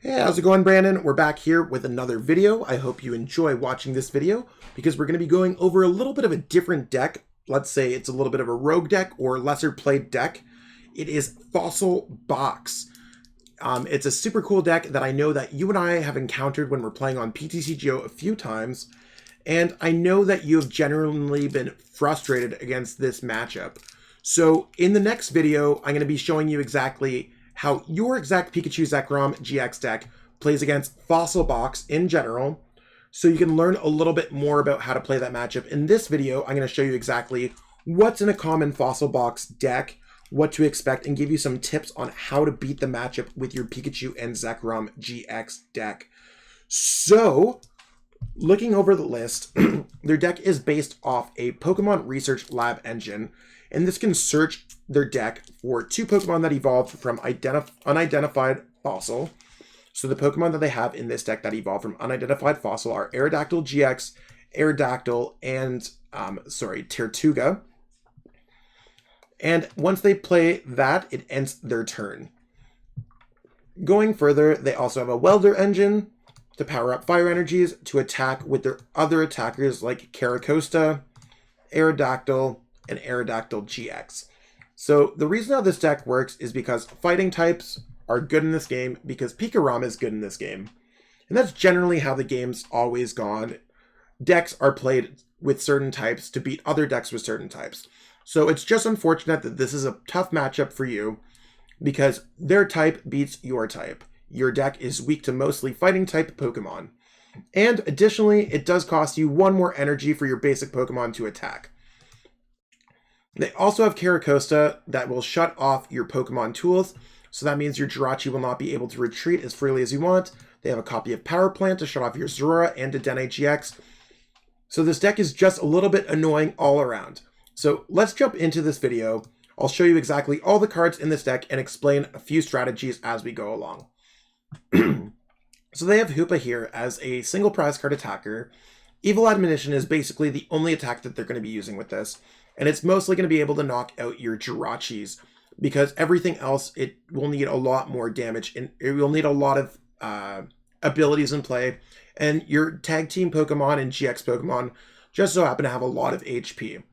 Hey, how's it going, Brandon? We're back here with another video. I hope you enjoy watching this video because we're going to be going over a little bit of a different deck. Let's say it's a little bit of a rogue deck or lesser played deck. It is Fossil Box. It's a super cool deck that I know that you and I have encountered when we're playing on PTCGO a few times. And I know that you have genuinely been frustrated against this matchup. So in the next video, I'm going to be showing you exactly how your exact Pikachu Zekrom-GX deck plays against Fossil Box in general, so you can learn a little bit more about how to play that matchup. In this video, I'm going to show you exactly what's in a common Fossil Box deck, what to expect, and give you some tips on how to beat the matchup with your Pikachu and Zekrom-GX deck. So, looking over the list, their deck is based off a Pokemon Research Lab engine, and this can search their deck for two Pokemon that evolved from unidentified fossil. So the Pokemon that they have in this deck that evolved from unidentified fossil are Aerodactyl-GX, Aerodactyl, and Tirtuga. And once they play that, it ends their turn. Going further, they also have a Welder engine to power up fire energies to attack with their other attackers like Caracosta, Aerodactyl, and Aerodactyl-GX. So the reason how this deck works is because fighting types are good in this game because Pikachu is good in this game. And that's generally how the game's always gone. Decks are played with certain types to beat other decks with certain types. So it's just unfortunate that this is a tough matchup for you because their type beats your type. Your deck is weak to mostly fighting type Pokemon. And additionally, it does cost you one more energy for your basic Pokemon to attack. They also have Caracosta that will shut off your Pokemon tools, so that means your Jirachi will not be able to retreat as freely as you want. They have a copy of Power Plant to shut off your Zorua and Dedenne-GX. So this deck is just a little bit annoying all around. So let's jump into this video. I'll show you exactly all the cards in this deck and explain a few strategies as we go along. So they have Hoopa here as a single prize card attacker. Evil Admonition is basically the only attack that they're going to be using with this. And it's mostly going to be able to knock out your Jirachis because everything else, it will need a lot more damage and it will need a lot of abilities in play. And your tag team Pokemon and GX Pokemon just so happen to have a lot of HP.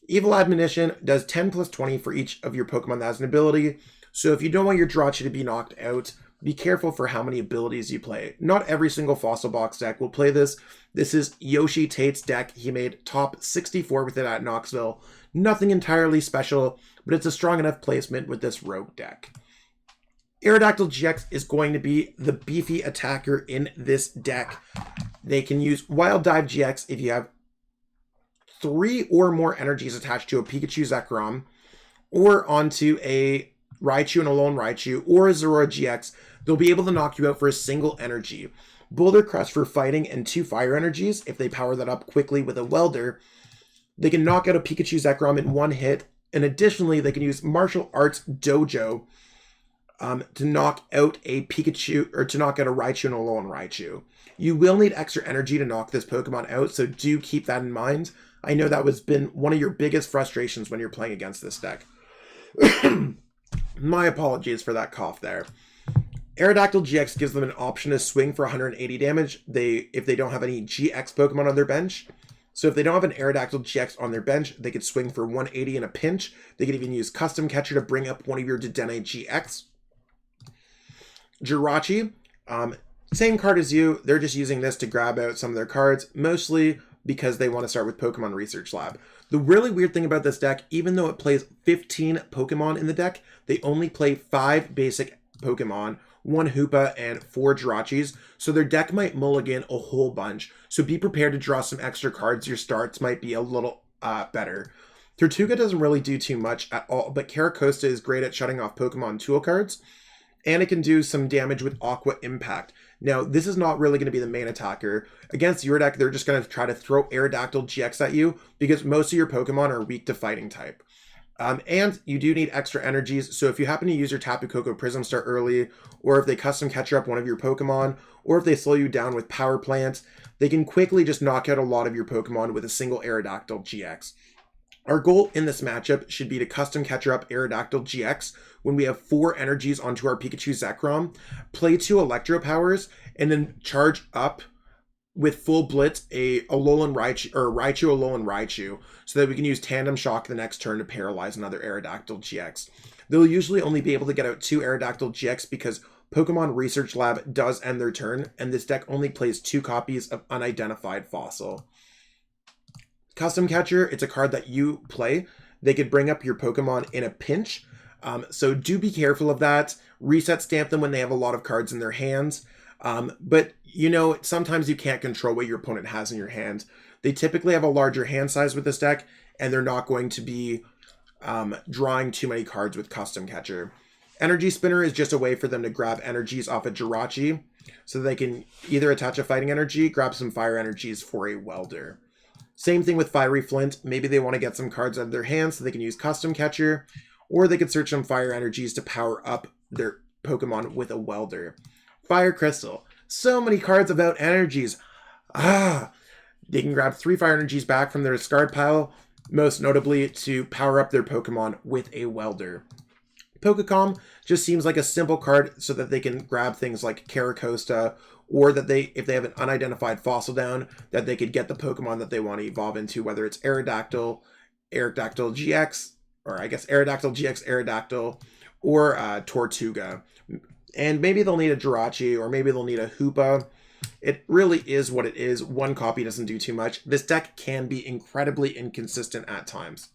Evil Admonition does 10 plus 20 for each of your Pokemon that has an ability. So if you don't want your Jirachi to be knocked out, be careful for how many abilities you play. Not every single Fossil Box deck will play this. This is Yoshi Tate's deck. He made top 64 with it at Knoxville. Nothing entirely special, but it's a strong enough placement with this rogue deck. Aerodactyl-GX is going to be the beefy attacker in this deck. They can use Wild Dive GX if you have 3 or more energies attached to a Pikachu Zekrom, or onto a Raichu and a Lone Raichu, or a Zorua GX. They'll be able to knock you out for a single energy. Boulder Crest for fighting and 2 fire energies. If they power that up quickly with a Welder, they can knock out a Pikachu Zekrom in one hit. And additionally, they can use Martial Arts Dojo to knock out a Pikachu, or to knock out a Raichu and a Lone Raichu. You will need extra energy to knock this Pokemon out, so do keep that in mind. I know that has been one of your biggest frustrations when you're playing against this deck. My apologies for that cough there. Aerodactyl-GX gives them an option to swing for 180 damage if they don't have any GX Pokemon on their bench. So if they don't have an Aerodactyl-GX on their bench, they could swing for 180 in a pinch. They could even use Custom Catcher to bring up one of your Dedenne-GX. Jirachi, same card as you. They're just using this to grab out some of their cards, mostly because they want to start with Pokemon Research Lab. The really weird thing about this deck, even though it plays 15 Pokemon in the deck, they only play 5 basic Pokemon, 1 Hoopa, and 4 Jirachis, so their deck might mulligan a whole bunch. So be prepared to draw some extra cards. Your starts might be a little better. Tirtuga doesn't really do too much at all, but Caracosta is great at shutting off Pokemon tool cards, and it can do some damage with Aqua Impact. Now, this is not really going to be the main attacker. Against your deck, they're just going to try to throw Aerodactyl-GX at you because most of your Pokemon are weak to fighting type. And you do need extra energies, so if you happen to use your Tapu Koko Prism Star early, or if they custom catcher up one of your Pokemon, or if they slow you down with Power Plant, they can quickly just knock out a lot of your Pokemon with a single Aerodactyl-GX. Our goal in this matchup should be to custom catcher up Aerodactyl-GX when we have 4 energies onto our Pikachu Zekrom, play 2 Electro Powers, and then charge up with full blitz a Alolan Raichu, or Raichu Alolan Raichu, so that we can use Tandem Shock the next turn to paralyze another Aerodactyl-GX. They'll usually only be able to get out 2 Aerodactyl-GX because Pokemon Research Lab does end their turn, and this deck only plays 2 copies of Unidentified Fossil. Custom Catcher, it's a card that you play. They could bring up your Pokemon in a pinch, so do be careful of that. Reset stamp them when they have a lot of cards in their hands. But, you know, sometimes you can't control what your opponent has in your hand. They typically have a larger hand size with this deck, and they're not going to be drawing too many cards with Custom Catcher. Energy Spinner is just a way for them to grab energies off a Jirachi, so they can either attach a Fighting Energy, grab some Fire Energies for a Welder. Same thing with Fiery Flint. Maybe they want to get some cards out of their hands so they can use Custom Catcher, or they could search some Fire Energies to power up their Pokemon with a Welder. Fire Crystal. So many cards about energies. They can grab 3 Fire Energies back from their discard pile, most notably to power up their Pokemon with a Welder. Pokecom just seems like a simple card so that they can grab things like Caracosta, or that if they have an unidentified fossil down, that they could get the Pokemon that they want to evolve into, whether it's Aerodactyl, Aerodactyl-GX, or I guess Aerodactyl-GX, Aerodactyl, or Tortuga. And maybe they'll need a Jirachi, or maybe they'll need a Hoopa. It really is what it is. One copy doesn't do too much. This deck can be incredibly inconsistent at times.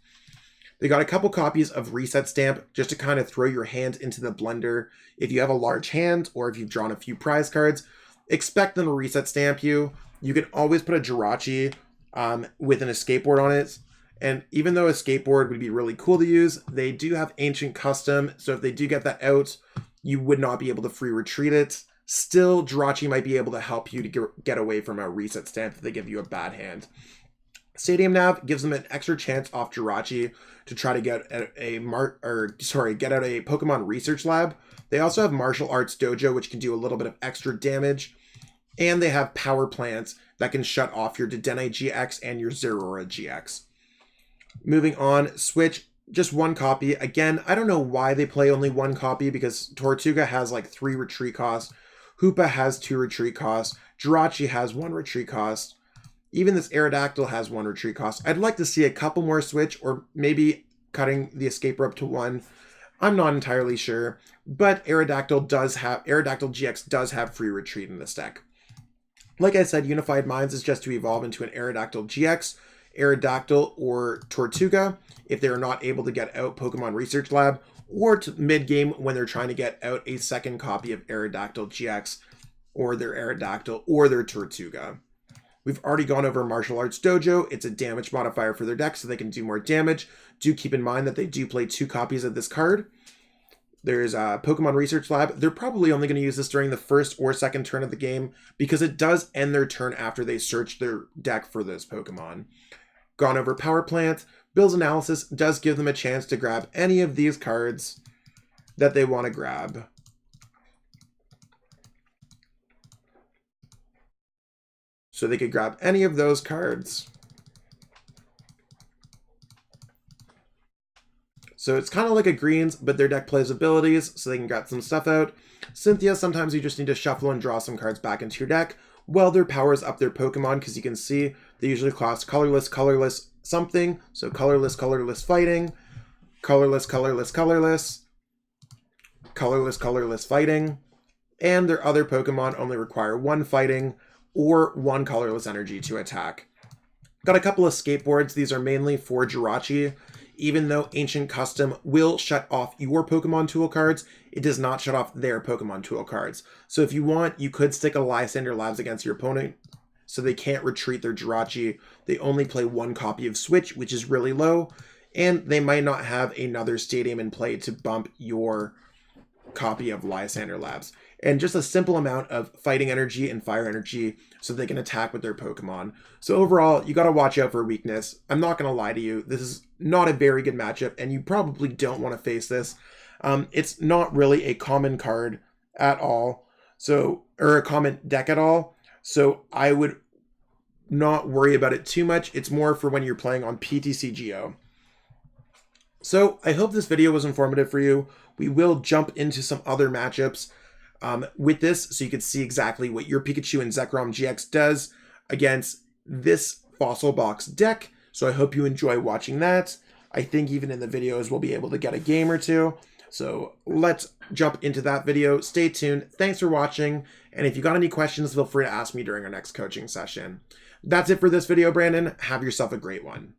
They got a couple copies of Reset Stamp just to kind of throw your hand into the blender. If you have a large hand, or if you've drawn a few prize cards, expect them to Reset Stamp you. You can always put a Jirachi with an Escape Board on it. And even though Escape Board would be really cool to use, they do have Ancient Custom, so if they do get that out, you would not be able to free retreat it. Still, Jirachi might be able to help you to get away from a Reset Stamp if they give you a bad hand. Stadium Nav gives them an extra chance off Jirachi to try to get out a Pokemon Research Lab. They also have Martial Arts Dojo, which can do a little bit of extra damage. And they have Power Plants that can shut off your Dedenne-GX and your Zeraora-GX. Moving on, Switch, just 1 copy. Again, I don't know why they play only 1 copy, because Tortuga has like 3 retreat costs. Hoopa has 2 retreat costs. Jirachi has 1 retreat cost. Even this Aerodactyl has 1 retreat cost. I'd like to see a couple more Switch, or maybe cutting the Escape Rope to 1. I'm not entirely sure, but Aerodactyl-GX does have free retreat in this deck. Like I said, Unified Minds is just to evolve into an Aerodactyl-GX, Aerodactyl, or Tortuga if they're not able to get out Pokemon Research Lab, or to mid-game when they're trying to get out a second copy of Aerodactyl-GX, or their Aerodactyl, or their Tortuga. We've already gone over Martial Arts Dojo. It's a damage modifier for their deck, so they can do more damage. Do keep in mind that they do play 2 copies of this card. There's Pokemon Research Lab. They're probably only going to use this during the first or second turn of the game, because it does end their turn after they search their deck for those Pokemon. Gone over Power Plant. Bill's Analysis does give them a chance to grab any of these cards that they want to grab. So they could grab any of those cards. So it's kind of like a Greens, but their deck plays abilities, so they can get some stuff out. Cynthia, sometimes you just need to shuffle and draw some cards back into your deck. Welder powers up their Pokemon, because you can see they usually cost colorless, colorless, something. So colorless, colorless fighting, colorless, colorless, colorless, colorless, colorless fighting. And their other Pokemon only require 1 fighting or 1 colorless energy to attack. Got a couple of skateboards. These are mainly for Jirachi. Even though Ancient Custom will shut off your Pokemon Tool cards, it does not shut off their Pokemon Tool cards. So if you want, you could stick a Lysander Labs against your opponent so they can't retreat their Jirachi. They only play 1 copy of Switch, which is really low, and they might not have another Stadium in play to bump your copy of Lysander Labs. And just a simple amount of fighting energy and fire energy so they can attack with their Pokemon. So overall, you got to watch out for weakness. I'm not going to lie to you. This is not a very good matchup, and you probably don't want to face this. It's not really a common card at all, or a common deck at all. So I would not worry about it too much. It's more for when you're playing on PTCGO. So I hope this video was informative for you. We will jump into some other matchups with this so you can see exactly what your Pikachu and Zekrom-GX does against this Fossil Box deck. So I hope you enjoy watching that. I think even in the videos we'll be able to get a game or two. So let's jump into that video. Stay tuned. Thanks for watching. And if you got any questions, feel free to ask me during our next coaching session. That's it for this video, Brandon. Have yourself a great one.